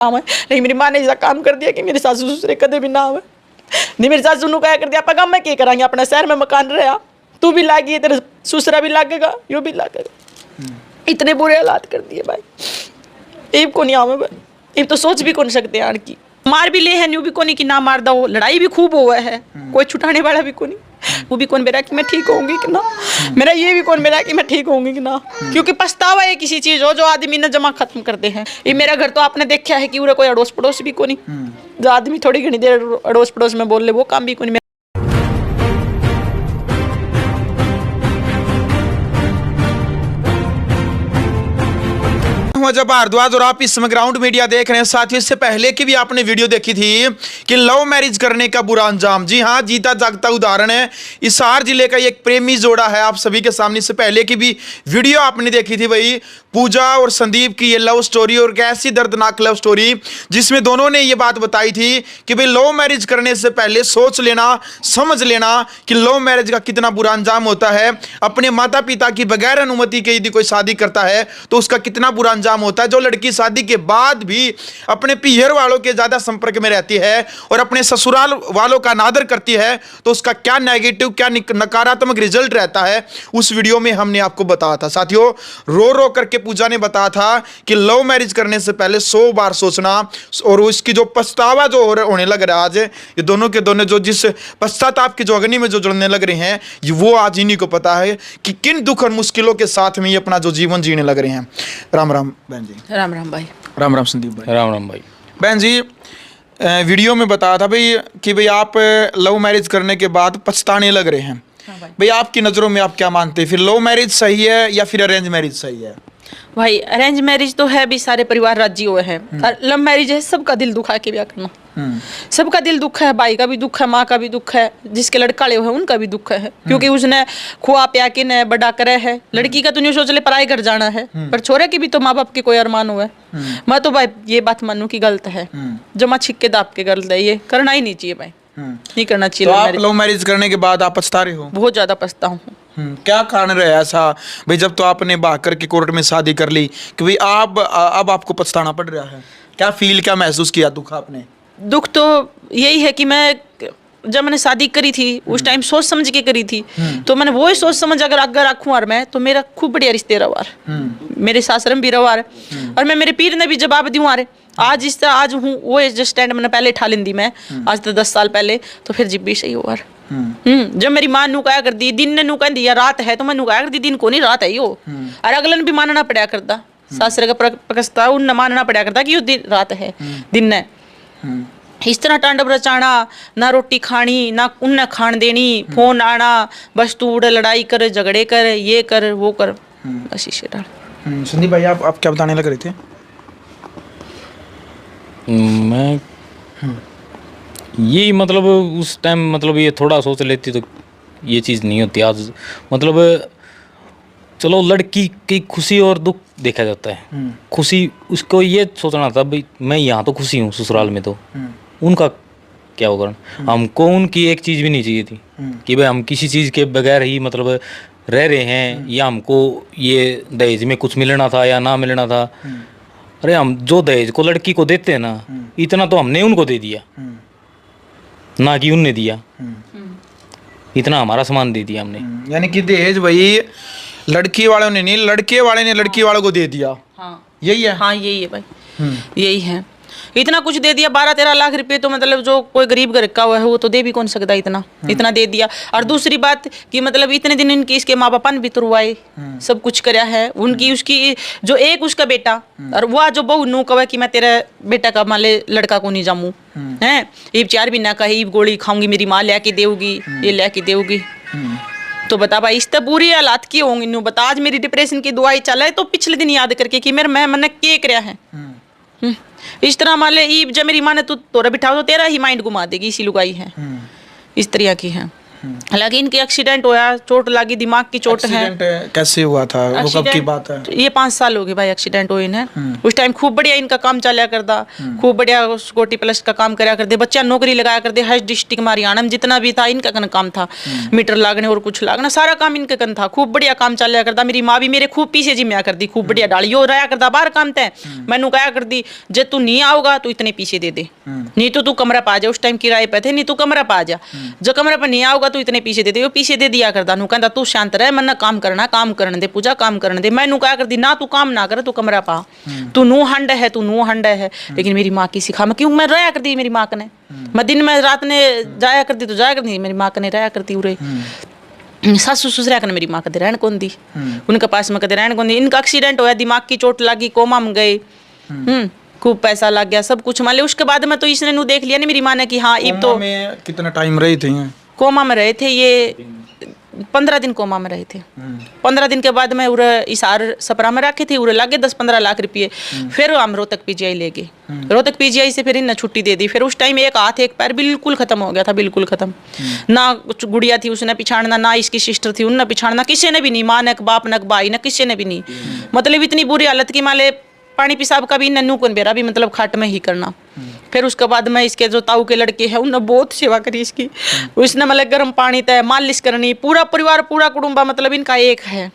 आवे नहीं मेरी माँ ने ऐसा काम कर दिया कि मेरे सासू ससुरे कदे भी ना आवे नहीं मेरे सासू ने क्या कर दिया आप मैं क्या करांगे अपने शहर में मकान रहा तू भी लागी तेरे ससुरा भी लागेगा यो भी लागेगा इतने बुरे हालात कर दिए भाई इब को नहीं आवे भाई इब तो सोच भी कौन सकते यार की मार भी ले है न्यू भी कोनी कि ना मार दो लड़ाई भी खूब हुआ है कोई छुटाने वाला भी कोनी वो भी कौन मेरा कि मैं ठीक होंगी कि ना मेरा ये भी कौन मेरा कि मैं ठीक होंगी कि ना क्योंकि पछतावा है किसी चीज हो जो आदमी ने जमा खत्म करते हैं ये मेरा घर तो आपने देखा है कि पूरा कोई अड़ोस पड़ोस भी कोनी जो आदमी थोड़ी घनी देर अड़ोस पड़ोस में बोल ले वो काम भी कोनी जब भारद्वाज और आप इस समय ग्राउंड मीडिया देख रहे हैं साथियों इससे पहले की भी आपने वीडियो देखी थी कि लव मैरिज करने का बुरा अंजाम। जी हां जीता जागता उदाहरण है हिसार जिले का एक प्रेमी जोड़ा है आप सभी के सामने। इससे पहले की भी वीडियो आपने देखी थी वही पूजा और संदीप की ये लव स्टोरी और कैसी दर्दनाक लव स्टोरी जिसमें दोनों ने ये बात बताई थी कि भाई लव मैरिज करने से पहले सोच लेना समझ लेना कि लव मैरिज का कितना बुरा अंजाम होता है। अपने माता पिता की बगैर अनुमति के यदि कोई शादी करता है तो उसका कितना बुरा अंजाम होता है। जो लड़की शादी के बाद भी अपने पियर वालों के ज्यादा संपर्क में रहती है और अपने ससुराल वालों का अनादर करती है तो उसका क्या नेगेटिव क्या नकारात्मक रिजल्ट रहता है उस वीडियो में हमने आपको बताया था। साथियों रो रो करके पूजा ने बताया था कि लव मैरिज करने से पहले 100 बार सोचना और उसकी जो पछतावा जो होने लग रहा है आज ये दोनों के दोनों जो जिस पश्चाताप की जो अग्नि में जो जुड़ने लग रहे हैं वो आज इन्हीं को पता है कि किन दुख और मुश्किलों के साथ में ये अपना जो जीवन जीने लग रहे हैं। राम राम बहन जी। राम राम भाई। राम राम संदीप भाई। राम राम भाई। बहन जी वीडियो में बताया था भाई कि भाई आप लव मैरिज करने के बाद पछताने लग रहे हैं। भाई आपकी नज़रों में आप क्या मानते हैं फिर लव मैरिज सही है या फिर अरेंज मैरिज सही है? भाई अरेंज मैरिज तो है भी सारे परिवार राजी हुए हैं और लव मैरिज है सबका दिल दुखा के ब्याह करना सबका दिल दुख है भाई का भी दुख है माँ का भी दुख है जिसके लड़का ले हुए उनका भी दुख है क्योंकि उसने खुआ प्या के ने बड़ा करे है। लड़की का तो नहीं सोच ले पराई घर जाना है पर छोरे की भी तो माँ बाप के कोई अरमान हुआ है। मैं तो भाई ये बात मानू की गलत है जमा छिक्के दाप के गलत है ये करना ही नहीं चाहिए भाई नहीं करना चाहिए। तो आप लव मैरिज करने के बाद आप पछता रहे हो? बहुत ज्यादा पछता हूँ। क्या कारण रहा ऐसा भाई जब तो आपने भाग करके कोर्ट में शादी कर ली कि भाई अब आपको पछताना पड़ रहा है? क्या फील क्या महसूस किया दुख आपने? दुख तो यही है कि मैं जब मैंने शादी करी थी उस टाइम सोच समझ के करी थी तो मैंने वही सोच समझ अगर रखूँ और मैं तो मेरा खूब बढ़िया रिश्ते रवार मेरे सासरम भी रवार और मैं मेरे पीर ने भी जवाब दूँ आरे आज इस तरह आज हूँ वो जिस स्टैंड मैंने पहले ठा लेंदी मैं आज तो 10 साल पहले तो फिर जिब भी सही हुआ। जब मेरी माँ नु कहा कर दी दिन ने नु कह दिया रात है तो मैं नु कहा कर दी दिन को नहीं रात है यो और अगलन भी मानना पड़ा करता सासरे का प्रस्ताव उन मानना पड़ा करता कि यो दिन रात है दिन ने इस तरह टांडव रचाना ना रोटी खानी ना उन्हें खान देनी फोन आना बस तू उड़ लड़ाई कर झगड़े कर ये कर वो कर बस इसे डाल। संदीप भाई आप क्या बताने लग रहे थे? मैं यही मतलब उस टाइम मतलब ये थोड़ा सोच लेती तो ये चीज़ नहीं होती आज। मतलब चलो लड़की की खुशी और दुख देखा जाता है। खुशी उसको ये सोचना था भाई मैं यहाँ तो खुशी हूँ ससुराल में तो उनका क्या होगा। हमको उनकी एक चीज़ भी नहीं चाहिए थी कि भाई हम किसी चीज़ के बगैर ही मतलब रह रहे हैं या हमको ये दहेज में कुछ मिलना था या ना मिलना था। अरे हम जो दहेज को लड़की को देते हैं ना इतना तो हमने उनको दे दिया ना कि उनने दिया इतना हमारा सामान दे दिया हमने। यानी कि दहेज भाई लड़की वालों ने नहीं लड़के वाले ने लड़की वालों को दे दिया। हाँ यही है। हाँ यही है भाई यही है। इतना कुछ दे दिया 12-13 लाख रुपए तो मतलब जो कोई गरीब घर का हुआ है वो तो दे भी कौन सकता इतना इतना दे दिया। और दूसरी बात कि मतलब इतने दिन इनकी इसके माँ बापा ने भी तुरवाए सब कुछ कराया है उनकी उसकी जो एक उसका बेटा और वह जो बहू नू कहे कि मैं तेरा बेटा का मान ले लड़का को नहीं जामू है ये 4 महीना का है गोली खाऊंगी मेरी माँ लेके देगी ये लेके देगी तो बता भाई इस बुरी हालात की होंगी नू बता। आज मेरी डिप्रेशन की दवाई चला तो पिछले दिन याद करके कि मेरे मैंने के कराया है इस तरह मान ले जब मेरी माँ ने तू तोरा बिठाओ तो तेरा ही माइंड घुमा देगी इसी लुगाई है इस तरह की है। हालांकि इनके एक्सीडेंट हुआ, चोट लगी, दिमाग की चोट है। एक्सीडेंट कैसे हुआ था, वो कब की बात है? ये 5 साल हो गए भाई एक्सीडेंट हुए इन्हें। उस टाइम खूब बढ़िया इनका काम चला करता, खूब बढ़िया सिक्योरिटी प्लस का काम कराया करते, बच्चा नौकरी लगाया करते। हर डिस्ट्रिक्ट में हरियाणा में जितना भी था इनका कन काम था, मीटर लागने और कुछ लागना सारा काम इनका कन था। खूब बढ़िया काम चला करता। मेरी माँ भी मेरे खूब पीछे जिम्या करती, खूब बढ़िया डालियो रहा करता बाहर काम तय। मैनू कहा करती जे तू नहीं आओगा तो इतने पीछे दे दे, नहीं तो तू कमरा पा जा। उस टाइम किराए पे थे, नहीं तो कमरा पा जा, जो कमरे पर नहीं आओगा तो इतने पीछे दे दे। वो पीछे दे दिया करता। नू कहता तू शांत रह, मन काम करना, काम करने दे पूजा, काम करने दे। मैं नू कहा करती ना तू काम ना कर, तू कमरा पा, तू नू हंड है, तू नू हंड है। लेकिन मेरी माँ की सिखा, मैं क्यों मैं रहा करती मेरी माँ ने, मैं दिन में रात ने जाया करती तो जाया करती, मेरी माँ ने रहा करती उरे। सासू ससुरा कने मेरी माँ कदे रहन कौन दी, उनके पास में कदे रहन कौन दी। इनका एक्सीडेंट होया, दिमाग की चोट लगी, कोमा में गए, खूब पैसा लग गया, सब कुछ मान ले। उसके बाद में तो इसने नू देख लिया नहीं मेरी माँ ने कि हाँ अब तो। कितना टाइम रही थी कोमा में रहे थे ये? 15 दिन कोमा में रहे थे। 15 दिन के बाद में उरे इसार सपरा में रखे थे, उरे लागे 10-15 लाख रुपये। फिर हम रोहतक पीजीआई ले गए। रोहतक पीजीआई से फिर इन्हें छुट्टी दे दी। फिर उस टाइम एक हाथ एक पैर बिल्कुल खत्म हो गया था, बिल्कुल खत्म। ना कुछ गुड़िया थी उसने पिछाड़ना, ना इसकी सिस्टर थी उनने पिछाड़ना, किसी ने भी नहीं, माँ ने बाप ने भाई ने, किसी ने भी नहीं। मतलब इतनी बुरी हालत की माले पानी पेशाब का भी नन्नू कौन बेरा भी मतलब खाट में ही करना। फिर उसके बाद में इसके जो ताऊ के लड़के हैं उन्होंने बहुत सेवा करी इसकी। उसने मतलब गर्म पानी तय, मालिश करनी, पूरा परिवार पूरा कुटुंबा मतलब इनका एक है।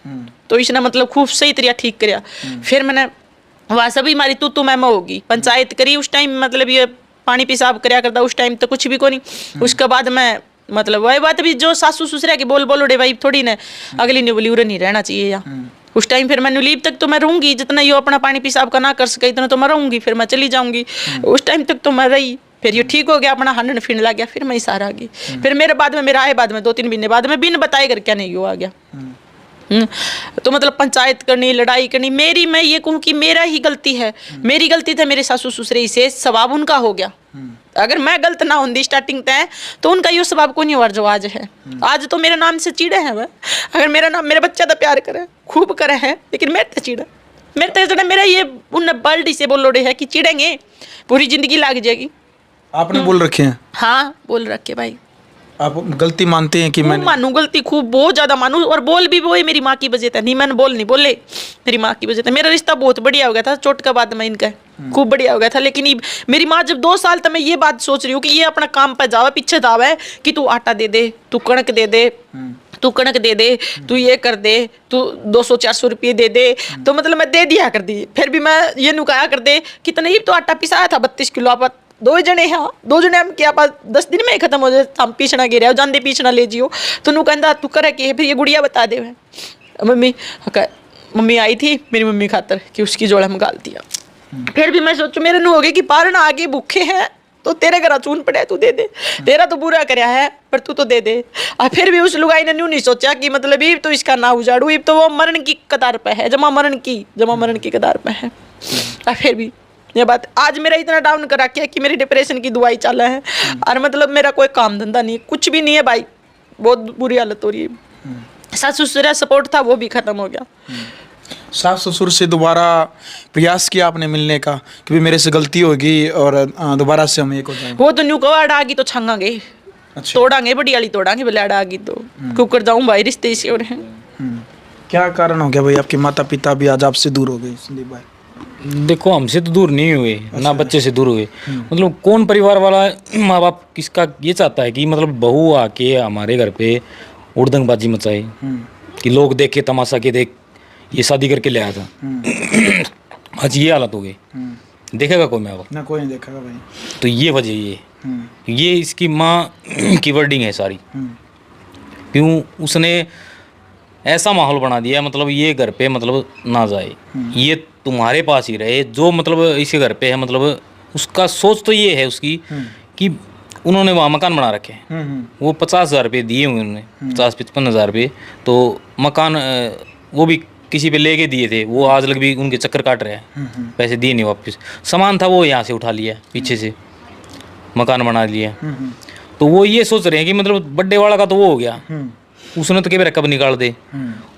तो इसने मतलब खूब सही तरह ठीक कराया। फिर मैंने वहाँ सभी हमारी तू मैं होगी पंचायत करी। उस टाइम मतलब ये पानी पेशाब कराया करता, उस टाइम तो कुछ भी को नहीं। उसके बाद मैं मतलब वही बात भी जो सासू ससुरा की बोल उड़े भाई थोड़ी ने अगली ने बोली उरे नहीं रहना चाहिए यहाँ। उस टाइम फिर मैंने लीव तक तो मैं रहूंगी, जितना ये अपना पानी पेशाब का ना कर सके इतना तो मैं रहूंगी, फिर मैं चली जाऊंगी। उस टाइम तक तो मैं रही। फिर ये ठीक हो गया, अपना हंडन फिर लग गया, फिर मैं इसार आ गई। फिर मेरे बाद में मेरा आए बाद में 2-3 महीने बाद में बिन बताए कर क्या नहीं आ गया। तो मतलब पंचायत करनी, लड़ाई करनी मेरी, मैं ये कहूँ कि मेरा ही गलती है, मेरी गलती थी। मेरे सासू ससुरे से स्वभाव उनका हो गया। अगर मैं गलत ना होंगी स्टार्टिंग तय तो उनका ये स्वभाव को नहीं हुआ जो आज है। आज तो मेरे नाम से चिड़े हैं वह। अगर मेरा नाम मेरे बच्चा तो प्यार करे खूब करे हैं, लेकिन मेरे तो चिड़े, मेरे तो जरा मेरा ये उन बल्ड से बोल रहे हैं कि चिड़ेंगे पूरी जिंदगी लग जाएगी। आपने बोल रखे हैं? हाँ बोल रखे भाई। आप गलती मानते हैं कि मैं मानू गलती, खूब बहुत ज्यादा मानू। और बोल भी वो मेरी माँ की वजह था, नहीं मैंने बोल नहीं बोले, मेरी माँ की वजह था। मेरा रिश्ता बहुत बढ़िया हो गया था चोट के बाद में इनका, खूब बढ़िया हो गया था। लेकिन मेरी माँ जब 2 साल तक मैं ये बात सोच रही हूँ कि ये अपना काम पर जावे, पीछे दावे कि तू आटा दे दे, तू कणक दे दे, तू कणक दे दे, तू ये कर दे, तू 200-400 रुपये दे दे। तो मतलब मैं दे दिया कर दी। फिर भी मैं ये नुकाया कर दे कि नहीं तो आटा पिसाया था 32 किलो आप 2 जने हाँ 2 जने हम क्या पास 10 दिन में ही खत्म हो जाए। हम पीछना गिर रहे जानते पीछना ले जियो। तो नू कहता तू करे कि फिर ये गुड़िया बता दे। मम्मी आई थी मेरी मम्मी खातर कि उसकी जोड़ा में गाल दिया। फिर भी मैं सोचू मेरे नू हो गया कि पार ना आगे भूखे हैं तो तेरे घर चून पड़े तू दे दे, तेरा तो बुरा करया है पर तू तो दे दे। और फिर भी उस लुगाई ने न्यू नहीं सोचा कि मतलब ये तो इसका ना उजाड़ू, ये तो वो मरण की कतार पे है, जमा मरण की कतार पे है। और फिर भी ये बात आज मेरा इतना डाउन कर रखा है कि मेरी डिप्रेशन की दवाई चला है और मतलब मेरा कोई काम धंधा नहीं, कुछ भी नहीं है भाई, बहुत बुरी हालत हो रही है। सासू ससुर सपोर्ट था वो भी खत्म हो गया। सास ससुर से दोबारा प्रयास किया आपने मिलने का कि मेरे से गलती होगी और दोबारा से हम एक हो जाएंगे? वो तो न्यू कवा डागी तो छंगांगे। अच्छा। तोड़ांगे बड़ी वाली तोड़ांगे, बोले डागी तो कुकर जाऊं भाई, रिश्ते इसी और हैं। क्या कारण हो गया भाई आपके माता पिता भी आज आपसे दूर हो गए संदीप भाई? देखो हमसे तो दूर नहीं हुए। अच्छा। ना बच्चे से दूर हुए। मतलब कौन परिवार वाला माँ बाप किसका ये चाहता है कि मतलब बहू आके हमारे घर पे उड़दंगबाजी मचाए कि लोग देखे तमाशा के देख ये शादी करके ले आया था। आज ये हालत हो गई, देखेगा कोई माँ बाप? ना कोई नहीं देखेगा भाई। तो ये वजह ये इसकी माँ की वर्डिंग है सारी। क्यों उसने ऐसा माहौल बना दिया मतलब ये घर पे मतलब ना जाए, ये तुम्हारे पास ही रहे, जो मतलब इसके घर पे है मतलब उसका सोच तो ये है उसकी कि उन्होंने वहाँ मकान बना रखे हैं। वो 50,000 रुपये दिए हुए उन्होंने, 50-55 हज़ार रुपये। तो मकान वो भी किसी पे लेके दिए थे, वो आज लग भी उनके चक्कर काट रहे हैं, पैसे दिए नहीं वापस। सामान था वो यहाँ से उठा लिया, पीछे से मकान बना लिया। तो वो ये सोच रहे हैं कि मतलब बड्डे वाला का तो वो हो गया, उसने तो क्या कब निकाल दे,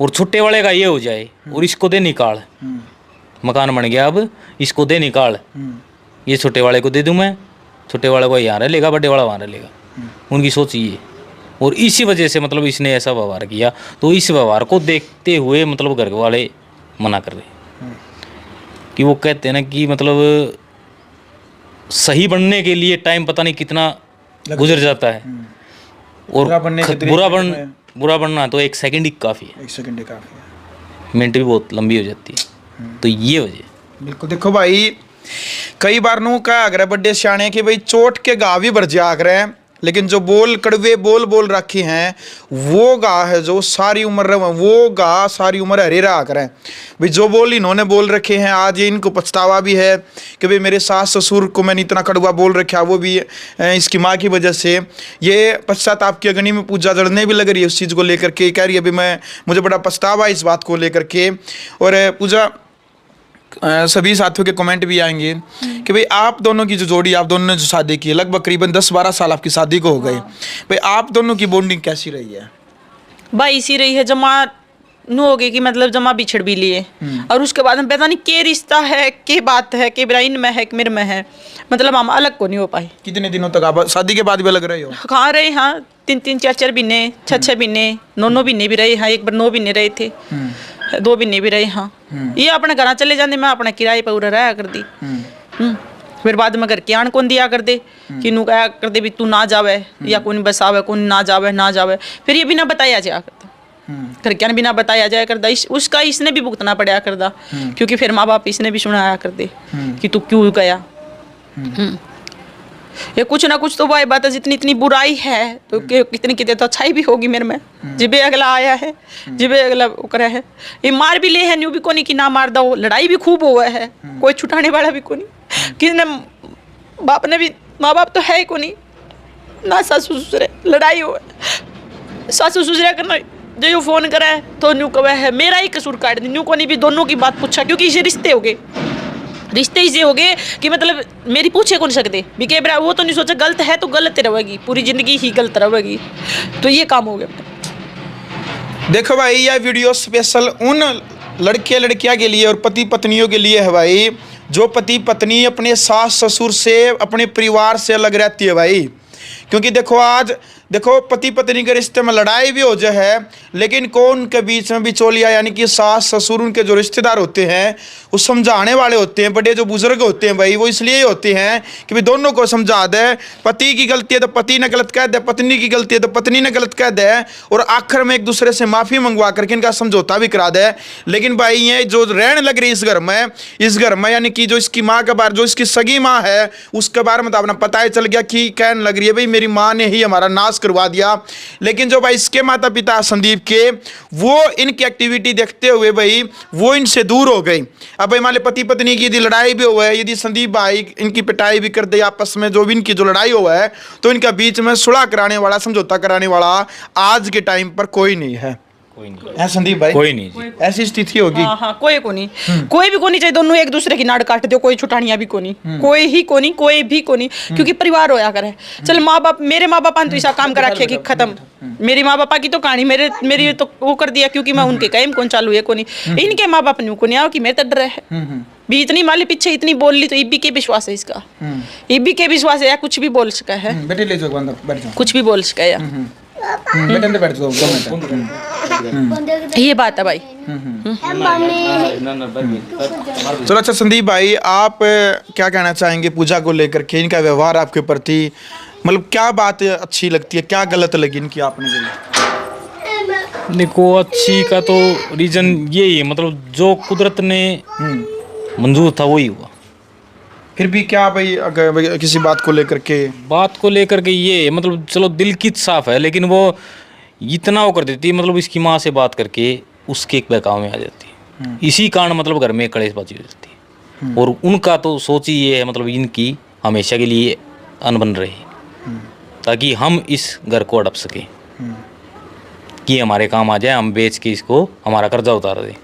और छुट्टे वाले का ये हो जाए और इसको दे निकाल। मकान बन गया, अब इसको दे निकाल, ये छोटे वाले को दे दूँ मैं, छोटे वाले को यहाँ रह लेगा, बड़े वाला वहाँ रह लेगा। उनकी सोच ये, और इसी वजह से मतलब इसने ऐसा व्यवहार किया। तो इस व्यवहार को देखते हुए मतलब घर वाले मना कर रहे कि वो कहते हैं ना कि मतलब सही बनने के लिए टाइम पता नहीं कितना गुजर जाता है, और बुरा बनना तो 1 सेकंड ही काफ़ी है, 1 सेकंड ही काफ़ी है, मिनट भी बहुत लंबी हो जाती है। तो ये वजह। बिल्कुल। देखो भाई, कई बार नू का अगर बड़े सियाने कि भाई चोट के घाव भी भर जा कर हैं, लेकिन जो बोल कड़वे बोल रखे हैं वो गा है जो सारी उम्र वो गा सारी उम्र हरे रहा करें। भाई जो बोल इन्होंने बोल रखे हैं, आज ये इनको पछतावा भी है कि भाई मेरे सास ससुर को मैंने इतना कड़वा बोल रखा, वो भी इसकी माँ की वजह से। ये पश्चाताप की अग्नि में पूजा जड़ने भी लग रही है उस चीज़ को लेकर के, कह रही है भाई मुझे बड़ा पछतावा इस बात को लेकर के। और पूजा सभी साथियों के कमेंट भी आएंगे कि भाई आप दोनों की जो जोड़ी, आप दोनों ने जो शादी की है, लगभग करीबन 10-12 साल आपकी शादी को हो गए, भाई आप दोनों की बॉन्डिंग कैसी रही है? भाई इसी रही है, जमा नु हो गई कि मतलब जमा बिछड़ भी लिए, और उसके बाद हम पता नहीं के रिश्ता है, के बात है, के ब्राइन में है, मेरे में है, मतलब हम अलग को नहीं हो पाए। कितने दिनों तक आप शादी के बाद भी अलग रहे हो? कहाँ रहे, हाँ 3-3, 4-4 महीने, 6-6 महीने, 9-9 महीने भी रहे, हाँ एक बार 9 महीने रहे थे, 2 महीने भी रहे। हाँ ये अपने घर चले जाते, मैं अपने किराए पर उड़ा रहा कर दी। फिर बाद में घर के आन कौन दिया कर दे कि नू कहा कर दे भी तू ना जावे, या कौन बसावे कौन ना जावे। फिर ये बिना बताया जाया करता, घर के बिना बताया जाया करता, उसका इसने भी भुगतना पड़ा करता, क्योंकि फिर माँ बाप इसने भी सुनाया कर दे कि तू क्यों गया। ये कुछ ना कुछ तो भाई बात है, जितनी इतनी बुराई है तो कितनी कितनी तो अच्छाई भी होगी मेरे में। जिबे अगला आया है, जिबे अगला करे है, ये मार भी ले है, न्यू भी कोनी कि ना मार दो, लड़ाई भी खूब हुआ है, कोई छुटाने वाला भी कोनी, किसने बाप ने भी, माँ बाप तो है ही कोनी ना, सासू ससुर लड़ाई हो, सासू ससुर करना जो फोन करा है तो न्यू कवे है मेरा ही कसूर काट दी, न्यू कोनी भी दोनों की बात पूछा, क्योंकि इसे रिश्ते हो गए, रिश्ते इसे हो गए कि मतलब मेरी पूछे कौन सकते भी के वो तो नहीं सोचा गलत है तो गलत रहेगी, पूरी जिंदगी ही गलत रहेगी, तो ये काम हो गया। देखो भाई यह वीडियो स्पेशल उन लड़के लड़कियां के लिए और पति पत्नियों के लिए है भाई, जो पति पत्नी अपने सास ससुर से, अपने परिवार से अलग रहती है भाई। क्योंकि देखो आज देखो पति पत्नी के रिश्ते में लड़ाई भी हो जाए, लेकिन कौन के बीच में बिचौलिया यानी कि सास ससुर, उनके जो रिश्तेदार होते हैं वो समझाने वाले होते हैं, बड़े जो बुजुर्ग होते हैं भाई, वो इसलिए होते हैं कि भाई दोनों को समझा दे, पति की गलती है तो पति ने गलत कह दे, पत्नी की गलती है तो पत्नी ने गलत कह दे, और आखिर में एक दूसरे से माफ़ी मंगवा करके इनका समझौता भी करा दे। लेकिन भाई ये जो रहने लग रही इस घर में यानी कि जो इसकी माँ के बारे, जो इसकी सगी माँ है उसके बारे में तो अपना पता ही चल गया कि कहने लग रही है भाई मेरी माँ ने ही हमारा नाश करवा दिया। लेकिन जो भाई इसके माता पिता संदीप के, वो इनकी एक्टिविटी देखते हुए भाई वो इनसे दूर हो गई। अब भाई मान पति पत्नी की यदि लड़ाई भी हुआ है, यदि संदीप भाई इनकी पिटाई भी कर दे आपस में, जो भी इनकी जो लड़ाई हुआ है, तो इनका बीच में सुलह कराने वाला, समझौता कराने वाला आज के टाइम पर कोई नहीं है। कोई नहीं है संदीप भाई? कोई नहीं जी। ऐसी स्थिति होगी। हाँ कोई को नहीं, कोई भी को नहीं, चाहे दोनों एक दूसरे की नाड़ काट दो, कोई छुटानिया भी को नहीं, कोई ही को नहीं, कोई भी को नहीं, क्योंकि परिवार होया करे। चल माँ बाप, मेरे माँ बाप तो ऐसा काम करा रखे कि खत्म, मेरी माँ बापा की तो कहानी मेरी तो वो कर दिया, क्योंकि मैं उनके कहीं कौन चालू है को नहीं, इनके माँ बाप न्यू को नहीं आओ कि मेरे तक है भी, इतनी माली पीछे इतनी बोल ली, तो इब्बी के विश्वास है इसका, इब्बी के विश्वास है या कुछ भी बोल सका है, बेटे ले जाओ अंदर बैठ जाओ, कुछ भी बोल सका है, बेटे अंदर बैठ जाओ 2 मिनट। ये बात है भाई। चलो अच्छा संदीप भाई, आप क्या कहना चाहेंगे पूजा को लेकर के, इनका व्यवहार आपके प्रति, मतलब क्या बात अच्छी लगती है, क्या गलत लगी इनकी आपने बोली? देखो अच्छी का तो रीजन यही है, मतलब जो कुदरत ने मंजूर था वही हुआ। फिर भी क्या भाई अगर किसी बात को लेकर के ये मतलब चलो दिल की साफ है, लेकिन वो इतना वो कर देती है, मतलब इसकी माँ से बात करके उसके एक बहकाव में आ जाती है, इसी कारण मतलब घर में कलेशबाजी हो जाती है। और उनका तो सोच ही ये है, मतलब इनकी हमेशा के लिए अनबन रहे, ताकि हम इस घर को अड़प सकें, कि हमारे काम आ जाए, हम बेच के इसको हमारा कर्जा उतार दें,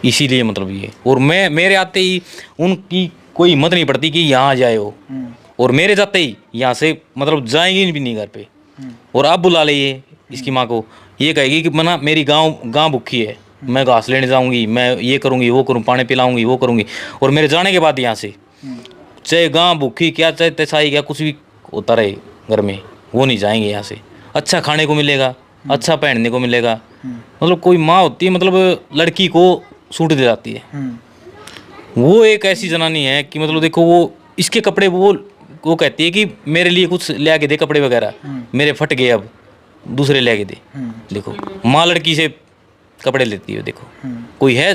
इसीलिए मतलब ये। और मेरे आते ही उनकी कोई हिम्मत नहीं पड़ती कि यहाँ जाए हो, और मेरे जाते ही यहाँ से मतलब जाएंगे भी नहीं घर पे, और आप बुला लिए इसकी माँ को, ये कहेगी कि मना मेरी गांव भूखी है, मैं घास लेने जाऊंगी, मैं ये करूंगी वो करूँ, पानी पिलाऊंगी वो करूंगी, और मेरे जाने के बाद यहाँ से चाहे गांव भूखी क्या, चाहे तैसाई क्या, कुछ भी होता रहे घर में, वो नहीं जाएंगे यहाँ से। अच्छा खाने को मिलेगा, अच्छा पहनने को मिलेगा, मतलब कोई माँ होती है मतलब लड़की को सूट दे जाती है। वो एक ऐसी जनानी है कि मतलब देखो वो इसके कपड़े वो कहती है कि मेरे लिए कुछ ले आके दे कपड़े वगैरह, मेरे फट गए अब दूसरे ले आके दे। देखो माँ लड़की से कपड़े लेती है। देखो कोई है,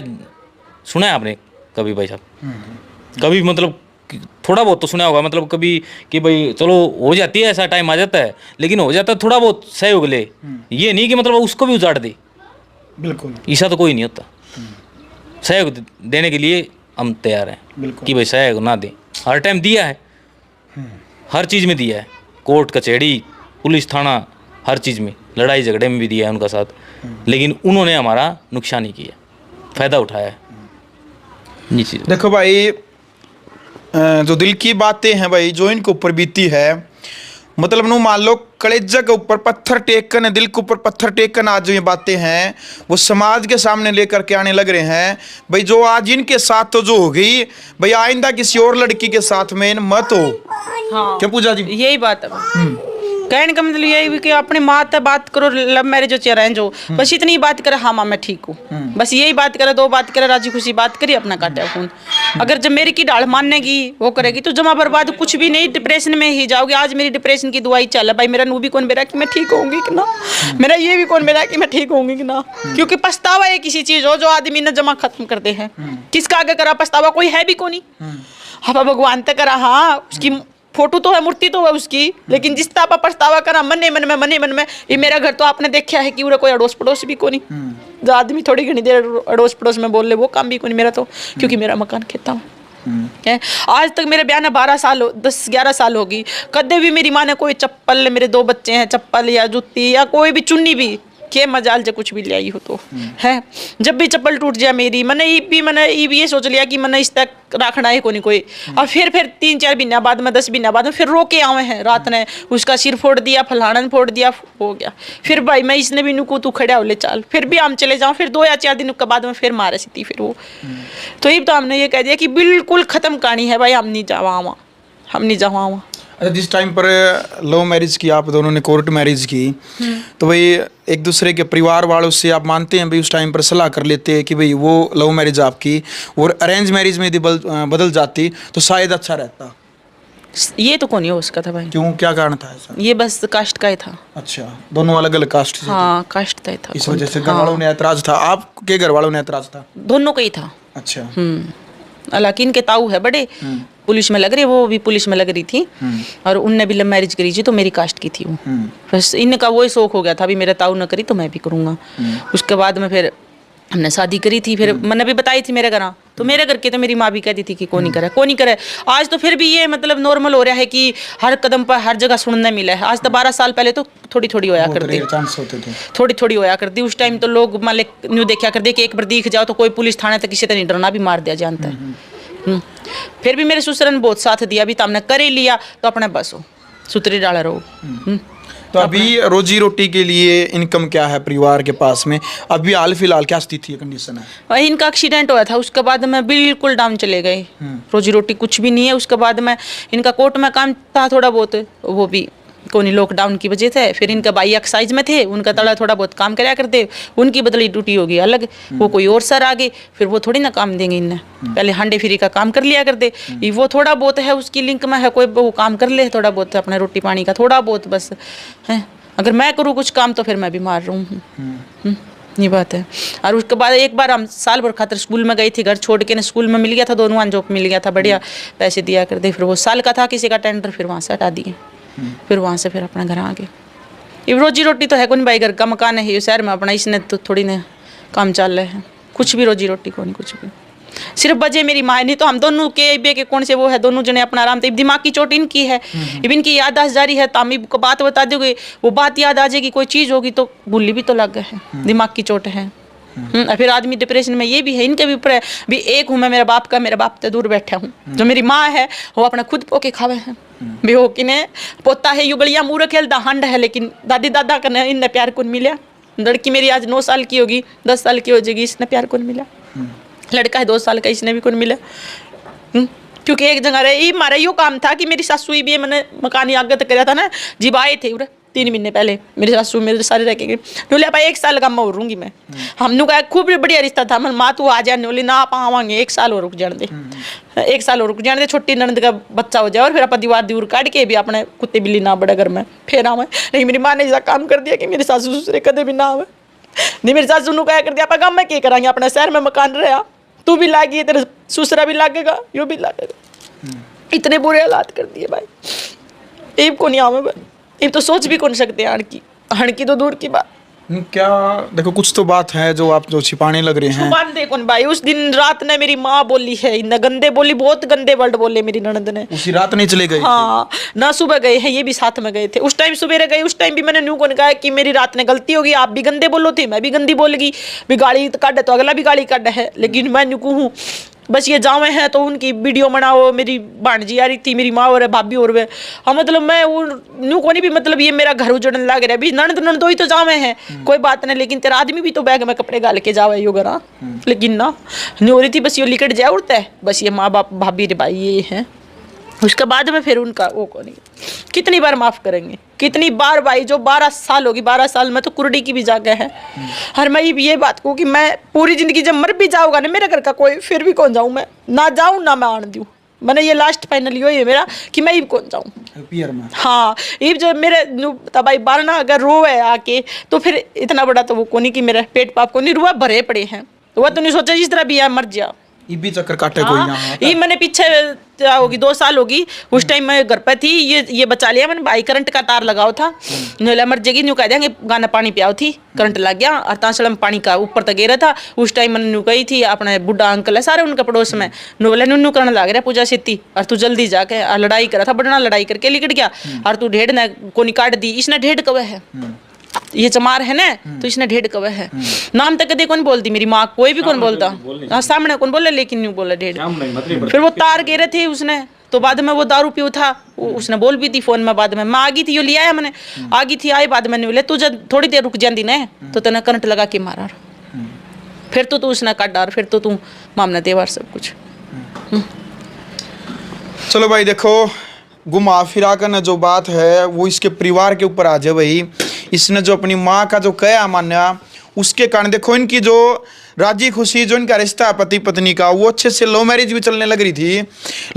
सुना है आपने कभी भाई साहब? कभी मतलब थोड़ा बहुत तो सुना होगा, मतलब कभी कि भाई चलो हो जाती है, ऐसा टाइम आ जाता है, लेकिन हो जाता है थोड़ा बहुत सहयोग ले, ये नहीं कि मतलब उसको भी उजाड़ दे। बिल्कुल ऐसा तो कोई नहीं होता। सहयोग देने के लिए हम तैयार हैं कि भाई सहयोग ना दें। हर टाइम दिया है, हर चीज़ में दिया है, कोर्ट कचहरी पुलिस थाना हर चीज़ में, लड़ाई झगड़े में भी दिया है उनका साथ, लेकिन उन्होंने हमारा नुकसान ही किया, फ़ायदा उठाया है। ये चीज़ देखो भाई, जो दिल की बातें हैं भाई, जो इनके ऊपर बीती है, मतलब नु मान लो कलेजा के ऊपर पत्थर टेक कर, दिल के ऊपर पत्थर टेक कर, आज जो ये बातें हैं वो समाज के सामने लेकर के आने लग रहे हैं भाई। जो आज इनके साथ तो जो हो गई भाई, आइंदा किसी और लड़की के साथ में मत हो। हाँ, क्या पूजा जी? यही बात है। कहने का मतलब यही भी कि अपने माँ से बात करो, लव मैरिज हो चाहे अरेंज हो, बस इतनी बात करे, हाँ माँ मैं ठीक हूँ, बस यही बात करे, दो बात करे, राजी खुशी बात करी, अपना काटा खून। अगर जब मेरी की डाल मानेगी वो करेगी तो जमा बर्बाद कुछ भी नहीं, डिप्रेशन में ही जाओगे। आज मेरी डिप्रेशन की दवाई चल है भाई, मेरा नू भी कौन मेरा कि मैं ठीक होंगी कि ना, मेरा ये भी कौन मेरा कि मैं ठीक होंगी कि ना, क्योंकि पछतावा एक किसी चीज हो जो आदमी ने जमा खत्म कर दे है। किसका आगे करा पछतावा? कोई है भी कौन। हाँ भगवान तक करा, हाँ उसकी फोटो तो है, मूर्ति तो है उसकी, लेकिन जिस तापा पछतावा करा मने मन में। ये मेरा घर तो आपने देखा है कि पूरा कोई अड़ोस पड़ोस भी कोनी, जो आदमी थोड़ी घनी देर अड़ोस पड़ोस में बोल ले वो काम भी कोनी मेरा तो, क्योंकि मेरा मकान खेता है। आज तक मेरे ब्याह ने 10-11 साल होगी, कदे भी मेरी माँ ने कोई चप्पल, मेरे 2 बच्चे हैं, चप्पल या जूती या कोई भी चुन्नी भी के मजाल जो कुछ भी ले आई हो तो है। जब भी चप्पल टूट जाए मेरी, मैंने ये सोच लिया कि मैंने इस तक रखना है कोई। और फिर 3-4 महीना बाद में, 10 महीना बाद में फिर रो के आवे हैं, रात ने उसका सिर फोड़ दिया, फलाना ने फोड़ दिया, हो गया। फिर भाई मैं इसने भी नुकू तू खड़ा हो ले चाल, फिर भी हम चले जाऊँ, फिर 2 या 4 दिन के बाद में फिर मारे सीती फिर वो। तो ये तो हमने ये कह दिया कि बिल्कुल खत्म कहानी है भाई, हम नहीं जावा। अच्छा, जिस टाइम पर लव मैरिज की आप दोनों ने, कोर्ट मैरिज की, तो भाई एक दूसरे के परिवार वालों से आप मानते हैं भाई उस टाइम पर सलाह कर लेते हैं कि भाई वो लव मैरिज आपकी और अरेंज मैरिज में यदि बदल जाती तो शायद अच्छा रहता? ये तो कौन है उसका था भाई। क्यों, क्या कारण था ऐसा? ये बस कास्ट का ही था। अच्छा, दोनों अलग अलग कास्ट से? हाँ, कास्ट का ही था। इस वजह से घर वालों ने ऐतराज था? आपके घर वालों ने ऐतराज था? दोनों का ही था। अच्छा। हालांकि इनके ताऊ है बड़े, पुलिस में लग रही, वो भी पुलिस में लग रही थी, और उनने भी लव मैरिज करी थी, तो मेरी कास्ट की थी वो। बस इनका वही शौक हो गया था, अभी मेरे ताऊ ने करी तो मैं भी करूँगा। उसके बाद में फिर हमने शादी करी थी, फिर मैंने भी बताई थी मेरे घर, तो मेरे घर के तो मेरी माँ भी कहती थी कि कौन नहीं करे। आज तो फिर भी ये मतलब नॉर्मल हो रहा है कि हर कदम पर हर जगह सुनने मिला है। आज तो 12 साल पहले तो थोड़ी होया करती, थोड़ी होया करती। उस टाइम तो लोग मान ले न्यू देखा करते कि एक बार दिख जाओ तो कोई पुलिस थाने तक किसी तरह नहीं डरना, भी मार दिया जानता है। फिर भी मेरे ससुर ने बहुत साथ दिया, अभी तो हमने कर ही लिया तो अपने बस हो सुतरी डाला रहो। तो अभी रोजी रोटी के लिए इनकम क्या है परिवार के पास में? अभी हाल फिलहाल क्या स्थिति है, कंडीशन है? वही इनका एक्सीडेंट हुआ था, उसके बाद में बिल्कुल डाउन चले गए, रोजी रोटी कुछ भी नहीं है। उसके बाद में इनका कोर्ट में काम था थोड़ा बहुत, वो भी कोई लॉकडाउन की वजह से। फिर इनका भाई एक्साइज में थे, उनका तड़ा थोड़ा बहुत काम कराया करते, उनकी बदली ड्यूटी होगी अलग, वो कोई और सर आगे, फिर वो थोड़ी ना काम देंगे इन्हें। पहले हांडे फिरी का काम कर लिया करते, वो थोड़ा बहुत है उसकी लिंक में है, कोई वो काम कर ले थोड़ा बहुत अपने रोटी पानी का थोड़ा बहुत बस है। अगर मैं करूँ कुछ काम तो फिर मैं बीमार रहूँ, ये बात है। और उसके बाद एक बार हम साल भर खातर स्कूल में गई थी, घर छोड़ के ना, स्कूल में मिल गया था, दोनों जॉब मिल गया था, बढ़िया पैसे दिया करते। फिर वो साल का था किसी का टेंडर, फिर वहाँ से हटा दिए, फिर वहाँ से फिर अपना घर आ गए। ये रोजी रोटी तो है कौन भाई, घर का मकान है शहर में अपना, इसने तो थोड़ी ना काम चल रहे हैं, कुछ भी रोजी रोटी को नहीं, कुछ भी। सिर्फ बजे मेरी माँ, नहीं तो हम दोनों के कौन से वो है, दोनों जने अपना आराम थे। दिमाग की चोट इनकी है, इनकी याददाश्त जारी है, तामी को बात बता दोगे वो बात याद आ जाएगी, कोई चीज़ होगी तो भूली भी तो लग गए है, दिमाग की चोट है। फिर आदमी डिप्रेशन में, ये भी है इनके भी ऊपर है। भी एक हूँ मैं मेरा बाप तो दूर बैठा हूँ, जो मेरी माँ है वो अपना खुद पोके खावे हैं। भी हो कि ने पोता है युगलिया मूर्ख खेल दहांड है, लेकिन दादी दादा का इनने प्यार कौन मिला। लड़की मेरी आज 9 साल की होगी, 10 साल की हो जाएगी, इसने प्यार कौन मिला। लड़का है 2 साल का, इसने भी कौन मिला। क्योंकि एक जगह रहे हमारा यो काम था कि मेरी सासू भी मैंने मकानी आगे तक कराया था ना, जब आए थे उरे 3 महीने पहले मेरी सासू मेरे सारे रह के गए। बोले भाई 1 साल का मैं और रहूंगी मैं। हमने कहा खूब बढ़िया रिश्ता था, मन माँ तू आ जाने बोली ना आप आवांगे 1 साल और रुक जाने दे, 1 साल और रुक जाने दे, छोटी ननद का बच्चा हो जाए और फिर अपन दीवार दूर काट के भी अपने कुत्ते बिल्ली ना बड़े घर में फिर आवे। नहीं मेरी माँ ने ऐसा काम कर दिया कि मेरी सासू ससुरे कदे भी ना आवे। नहीं मेरी सासू ने क्या कर दिया, आप गाँव में क्या कराएंगे, अपने शहर में मकान रहा, तू भी लागी तेरे ससुरा भी लागेगा यो भी लागेगा। इतने बुरे हालात कर दिए भाई, इब को नहीं आवे भाई, इब तो सोच भी कौन सकते हण की तो दूर की बात। क्या देखो कुछ तो बात है जो आप जो छिपाने लग रहे हैं। छुपान दे कौन भाई, उस दिन रात ने मेरी माँ बोली है इतना गंदे बोली, बहुत गंदे वर्ड बोले मेरी ननद ने। उसी रात नहीं चले गए? हाँ ना सुबह गए हैं, ये भी साथ में गए थे। उस टाइम सवेरे गए, उस टाइम भी मैंने न्यू को कहा कि मेरी रात ने गलती होगी, आप भी गंदे बोलो थे, मैं भी गंदी बोलगी भी, गाली काट तो अगला भी गाली काट है, लेकिन मैं न्यू कहूँ बस ये जावे हैं तो उनकी वीडियो बनाओ। मेरी भांजी आ रही थी, मेरी माँ और भाभी और वे, हाँ मतलब मैं वो न्यू को नहीं भी मतलब ये मेरा घर उजड़ने लग रहा है, भी ननद ननद ही तो जावे हैं कोई बात नहीं, लेकिन तेरा आदमी भी तो बैग में कपड़े गाल के जावे यो घर। लेकिन ना न्यू हो रही थी बस ये लिकट जाए उड़ता है बस, ये माँ बाप भाभी रे भाई ये हैं। उसके बाद में फिर उनका वो को नहीं, कितनी बार माफ़ करेंगे, कितनी बार भाई, जो 12 साल होगी, 12 साल में तो कुर्डी की भी जगह है। हर मैं ये बात कहूँ कि मैं पूरी ज़िंदगी जब मर भी जाऊँगा ना मेरे घर का कोई, फिर भी कौन जाऊँ मैं, ना जाऊँ ना मैं आन दूँ। मैंने ये लास्ट फाइनल यो है मेरा कि मैं इब कौन जाऊँ पियर में। हाँ इब जो मेरे भाई बारना अगर रोए आके तो फिर इतना बड़ा तो वो कोनी कि मेरा पेट पाप को नहीं, रुआ भरे पड़े हैं, वह तो नहीं सोचा जिस तरह भी है मर जा। ये भी चक्कर काटे कोई यहाँ। ये मैंने पीछे होगी 2 साल होगी, उस टाइम मैं घर पे थी, ये बचा लिया मैंने भाई, करंट का तार लगाओ था, न्यूला मर जाएगी न्यू कह देंगे गाना पानी पियाओ थी, करंट लग गया और तांसला में पानी का ऊपर तक गिरा था। उस टाइम मैंने न्यू कही थी अपने बुढ़ा अंकल है सारे उनका पड़ोस में, न्यू बोला न्यू करने लग रहा पूजा सीती और तू जल्दी जाके लड़ाई करा था, बड़ना लड़ाई करके लिकट गया और तू ढेड़ ने कोनी काट दी, इसने ढेड़ कवे है ये चमार है ना, तो इसने ढेड़ कवे है, नाम तक कदे कौन बोलती मेरी माँ, कोई भी कौन बोलता, हाँ सामने कौन बोले, लेकिन न्यू बोला ढेड़। फिर वो तार गिरे थे उसने, तो बाद में वो दारू पियो था, उसने बोल भी थी फोन में, बाद में मैं आ गई थी, यो लिया है मैंने, आ गई थी, आए बाद में बोले तू जब थोड़ी देर रुक जाती ना तो तेने करंट लगा के मारा, फिर तो तू उसने काट डार, फिर तो तू मामला देवार सब कुछ। चलो भाई देखो घुमा फिरा कर न जो बात है वो इसके परिवार के ऊपर आ जाए भाई, इसने जो अपनी माँ का जो कया माना उसके कारण देखो इनकी जो राजी खुशी जो इनका रिश्ता है पति पत्नी का वो अच्छे से लव मैरिज भी चलने लग रही थी,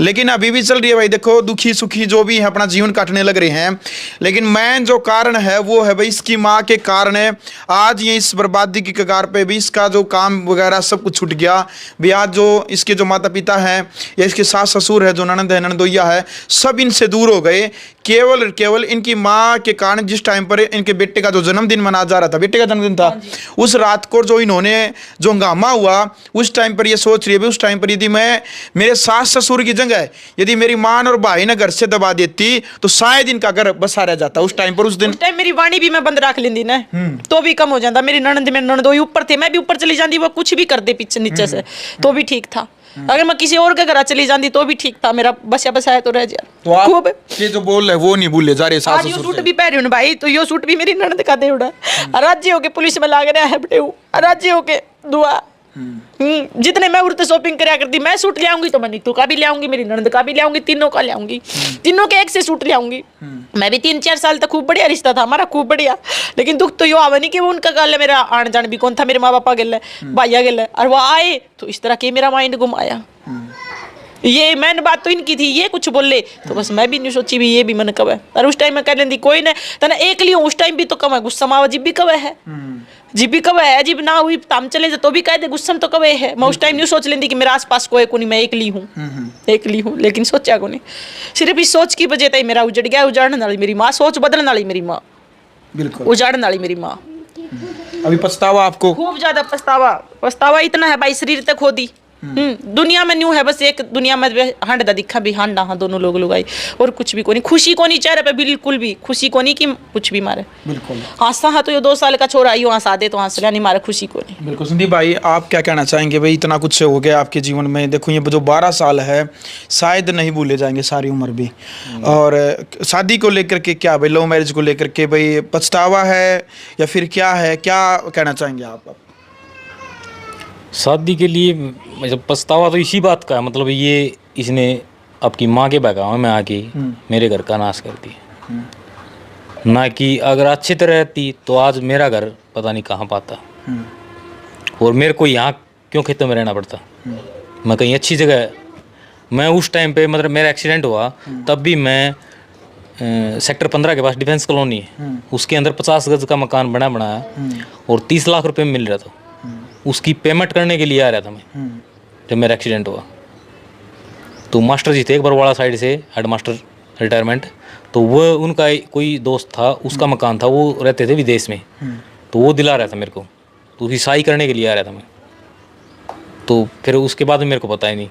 लेकिन अभी भी चल रही है भाई। देखो दुखी सुखी जो भी है अपना जीवन काटने लग रहे हैं, लेकिन मेन जो कारण है वो है भाई इसकी माँ के कारण है आज ये इस बर्बादी की कगार पे भी इसका जो काम वगैरह सब कुछ छूट गया भी। आज जो इसके जो माता पिता हैं या इसके सास ससुर है, जो ननद है ननदोइया है, सब इनसे दूर हो गए, केवल केवल इनकी माँ के कारण। जिस टाइम पर इनके बेटे का जो जन्मदिन मनाया जा रहा था, बेटे का जन्मदिन था, उस रात को जो इन्होंने जो हंगामा हुआ उस टाइम पर ये सोच रही है उस टाइम पर यदि मैं मेरे सास ससुर की जगह यदि मेरी माँ और भाई ने घर से दबा देती तो शायद इनका घर बसा रह जाता उस टाइम पर। उस दिन मेरी वाणी भी मैं बंद रख लेंदी ना तो भी कम हो जाता, मेरी ननद में ननद ऊपर थे, मैं भी ऊपर चली जाती, वो कुछ भी कर दे पीछे नीचे से तो भी ठीक था। अगर मैं किसी और के घर चली जाती तो भी ठीक था, मेरा बसा बसाया तो रह जाए। तो आप ये जो बोल रहे वो नहीं भूले जा रहे सास ससुर सूट भी पहन रही हूँ भाई, तो यो सूट भी मेरी ननद का दे उड़ा, राज्य होके पुलिस में लाग रहा है बटे, राज्य होके दुआ जितने मैं उड़ते शॉपिंग कराया करती, मैं सूट ले आऊंगी तो मैं नीतू का भी ले आऊंगी, मेरी ननद का भी ले आऊंगी, तीनों का ले आऊंगी, तीनों के एक से सूट ले आऊंगी। मैं भी 3-4 साल तक खूब बढ़िया रिश्ता था हमारा, खूब बढ़िया, लेकिन दुख तो यो आवे नहीं कि वो उनका गल है, मेरा आन जान भी कौन था, मेरे माँ बापा गल है, भाइया गल है, और वो आए तो इस तरह के मेरा माइंड घुमाया। ये मैंने बात तो इनकी थी, ये कुछ बोले तो बस मैं भी नहीं सोची भी ये भी मन कब है, और उस टाइम में कह लेंदी कोई ना तना एक लियो, उस टाइम भी तो कम है गुस्सा मावा जिब भी कब है, जिब भी कब है, जिब ना हुई ताम चले तो भी कह दे गुस्सा तो कब है। मैं उस टाइम नहीं सोच लेंदी कि मेरे आसपास कोई को नहीं, मैं एकली हूँ, एकली हूँ, लेकिन सोचा को नहीं, सिर्फ इस सोच की वजह से मेरा उजड़ गया, उजाड़ने वाली मेरी माँ, सोच बदलने वाली मेरी माँ, बिल्कुल उजाड़ने वाली मेरी माँ। अभी पछतावा आपको? खूब ज्यादा पछतावा इतना है भाई, शरीर तक खो दी। दुनिया में न्यू है बस एक, दुनिया में हांडा दिखा भी हांडा, हाँ दोनों लोग लुगाई, और कुछ भी कोनी, खुशी कोनी चेहरे पे, बिल्कुल भी खुशी कोनी कि कुछ भी मारे, बिल्कुल हंसा हाँ तो ये 2 साल का छोरा आई हंसा दे तो हंस रहा नहीं, मारे खुशी कोनी। बिल्कुल संदीप भाई आप क्या कहना चाहेंगे भाई, इतना कुछ हो गया आपके जीवन में, देखो ये जो 12 साल है शायद नहीं भूले जाएंगे सारी उम्र भी, और शादी को लेकर के क्या भाई, लव मैरिज को लेकर के भाई पछतावा है या फिर क्या है, क्या कहना चाहेंगे आप? शादी के लिए मतलब पछतावा तो इसी बात का है, मतलब ये इसने आपकी माँ के बहकावे में आके मेरे घर का नाश कर दिया। ना कि अगर अच्छी तरह रहती तो आज मेरा घर पता नहीं कहाँ पाता, और मेरे को यहाँ क्यों खेतों में रहना पड़ता। मैं कहीं अच्छी जगह, मैं उस टाइम पे मतलब मेरा एक्सीडेंट हुआ तब भी मैं सेक्टर 15 के पास डिफेंस कॉलोनी है, उसके अंदर 50 गज का मकान बनाया और 30 लाख रुपए मिल रहा था। उसकी पेमेंट करने के लिए आ रहा था मैं जब मेरा एक्सीडेंट हुआ। तो मास्टर जी थे एक बरवाड़ा साइड से, हेड मास्टर रिटायरमेंट, तो वो उनका कोई दोस्त था, उसका मकान था, वो रहते थे विदेश में, तो वो दिला रहा था मेरे को, तो उसकी सहाई करने के लिए आ रहा था मैं। तो फिर उसके बाद में मेरे को पता ही नहीं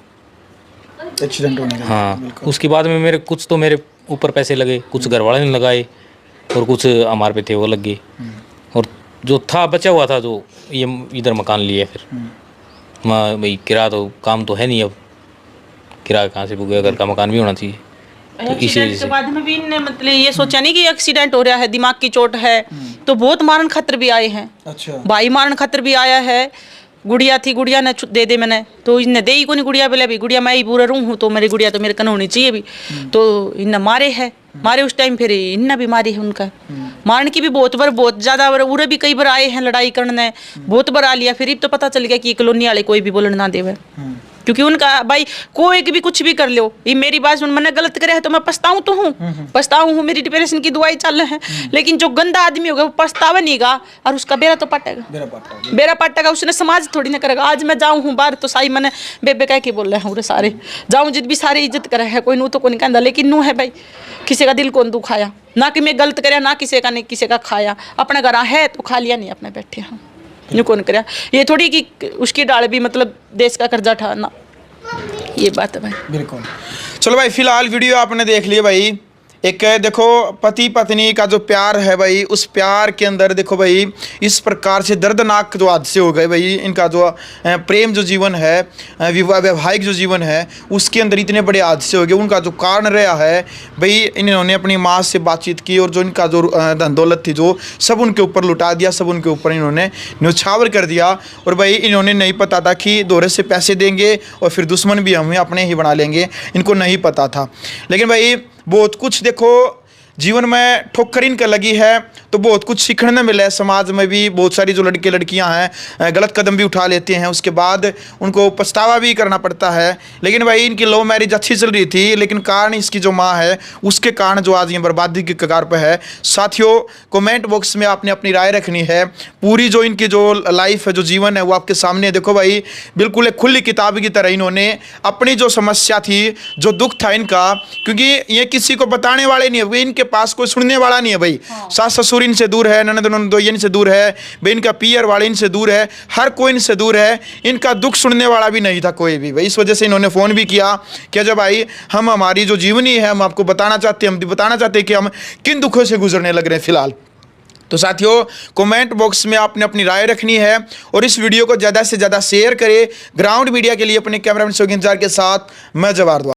एक्सीडेंट होने का। हाँ, उसके बाद में मेरे कुछ तो मेरे ऊपर पैसे लगे, कुछ घर वाले ने लगाए और कुछ हमारे पे थे वो लग गए, और जो था बचा हुआ था जो ये इधर मकान लिया। फिर मैं भाई किराया तो काम तो है नहीं, अब किराया कहाँ से भूगे, घर का मकान भी होना चाहिए। तो इसी एक्सीडेंट वजह के से बाद में भी इनने मतलब ये सोचा नहीं कि एक्सीडेंट हो रहा है, दिमाग की चोट है, तो बहुत मारन खतर भी आए हैं। अच्छा। भाई मारन खतर भी आया है। गुड़िया थी, गुड़िया ने दे दे मैंने, तो इनने दे ही को नहीं गुड़िया, बोले भी गुड़िया मैं ही पूरा रूँ हूँ, तो मेरी गुड़िया तो मेरे कन होनी चाहिए भी। तो इनने मारे है, मारे उस टाइम, फिर इनने भी मारी है उनका। मारने की भी बहुत बार, बहुत ज्यादा बार, उरे भी कई बार आए हैं लड़ाई करने, बहुत बार आ लिया। फिर तो पता चल गया कि कॉलोनी वाले कोई भी बोलने ना देवे, क्योंकि उनका भाई कोई भी कुछ भी कर लो, ये मेरी बात सुन, मैंने गलत करे है तो मैं पछताऊं तो हूँ, पछताऊं हूँ, मेरी डिप्रेशन की दवाई चल रही है, लेकिन जो गंदा आदमी होगा वो पछतावा नहींगा और उसका बेरा तो पटेगा, बेरा पटेगा, उसने समाज थोड़ी ना करेगा। आज मैं जाऊँ हूँ बाहर तो साई मैंने बेबे कह के बोल रहे हैं, सारे जाऊँ जित भी सारे इज्जत करे है, कोई नू तो कोई कहता, लेकिन नू है भाई किसी का दिल कौन दुखाया, ना कि मैं गलत करे, ना किसी का नहीं किसी का खाया, अपने घर है तो खा लिया, नहीं अपने बैठे हाँ यूँ कौन करे। ये थोड़ी कि उसकी डाल भी मतलब देश का कर्जा उठाना, ये बात है भाई। बिल्कुल। चलो भाई, फिलहाल वीडियो आपने देख लिया भाई। एक देखो पति पत्नी का जो प्यार है भाई, उस प्यार के अंदर देखो भाई इस प्रकार से दर्दनाक जो हादसे हो गए भाई। इनका जो प्रेम जो जीवन है, वैवाहिक जो जीवन है, उसके अंदर इतने बड़े हादसे हो गए। उनका जो कारण रहा है भाई, इन्होंने अपनी माँ से बातचीत की और जो इनका जो धन दौलत थी जो सब उनके ऊपर लुटा दिया, सब उनके ऊपर इन्होंने न्यौछावर कर दिया। और भाई इन्होंने नहीं पता था कि दौरे से पैसे देंगे और फिर दुश्मन भी हमें अपने ही बना लेंगे, इनको नहीं पता था। लेकिन भाई बहुत कुछ देखो जीवन में ठोकर इनका लगी है तो बहुत कुछ सीखने मिला है। समाज में भी बहुत सारी जो लड़के लड़कियां हैं गलत कदम भी उठा लेते हैं, उसके बाद उनको पछतावा भी करना पड़ता है। लेकिन भाई इनकी लव मैरिज अच्छी चल रही थी, लेकिन कारण इसकी जो माँ है उसके कारण जो आज ये बर्बादी की कगार पर है। साथियों, कमेंट बॉक्स में आपने अपनी राय रखनी है। पूरी जो इनकी जो लाइफ है, जो जीवन है, वो आपके सामने देखो भाई, बिल्कुल एक खुली किताब की तरह इन्होंने अपनी जो समस्या थी, जो दुख था इनका, क्योंकि ये किसी को बताने वाले नहीं है, इनके पास कोई सुनने वाला नहीं है भाई। सास ससुर इनसे दूर है, ननद ननदोई इनसे दूर है भाई, इनका पियर वाले इनसे दूर है, हर कोई इनसे दूर है। इनका दुख सुनने वाला भी नहीं था कोई भी भाई। इस वजह से इन्होंने फ़ोन भी किया कि जब भाई हम हमारी जो जीवनी है हम आपको बताना चाहते हैं, हम बताना चाहते हैं कि हम किन दुखों से गुजरने लग रहे हैं फिलहाल। तो साथियों, कमेंट बॉक्स में आपने अपनी राय रखनी है और इस वीडियो को ज़्यादा से ज़्यादा शेयर करें। ग्राउंड मीडिया के लिए अपने कैमरामैन शौकीन जार के साथ मैं जवार।